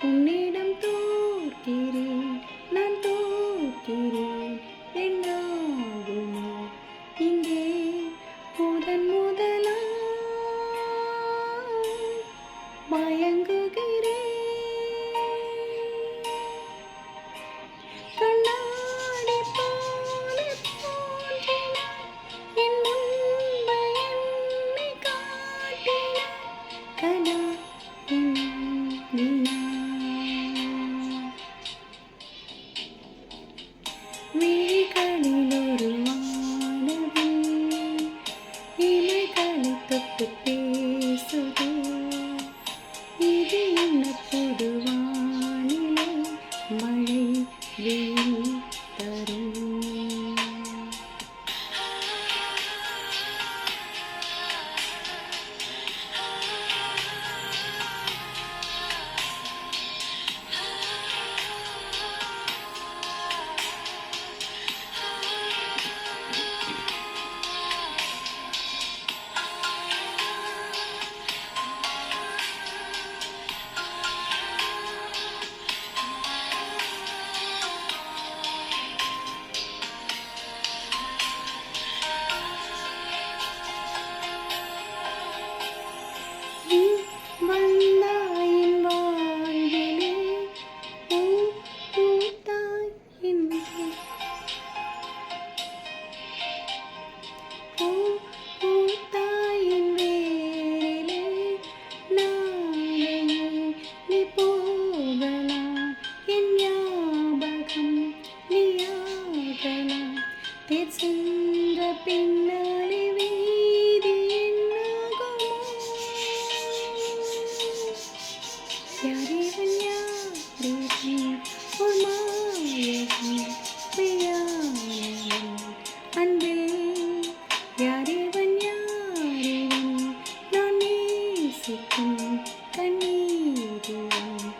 உன்னிடம் தோற்கிறேன், நான் தோற்கிறேன், என்னாகுமோ இங்கே முதன் முதலாய் மயங்குகிறேன். கண்ணாடி போல தோன்றினாய், என் முன்பு என்னை காட்டினாய், கனா நிலா. விழிகளில் ஒரு வானவில் இமைகளை தொட்டு பேசுதே, இது என்ன புது வானிலை, மழை வெயில் தரும். நீ வந்தாய் என் வாழ்விலே, பூ பூத்தாய் என்றே, பூ பூத்தாய் என் வேரிலே, நாளையே நீ போகலாம், என் ஞாபகம் நீயாகலாம். தேர் சென்ற பின்னாலே வீதி என்னாகுமோ, யாரிவன் யாரிவன் ஒரு மாயவன் மெய்யானவன் அன்பில், யாரிவன் யாரிவன் நான் நேசிக்கும் கண்ணீரிவன்.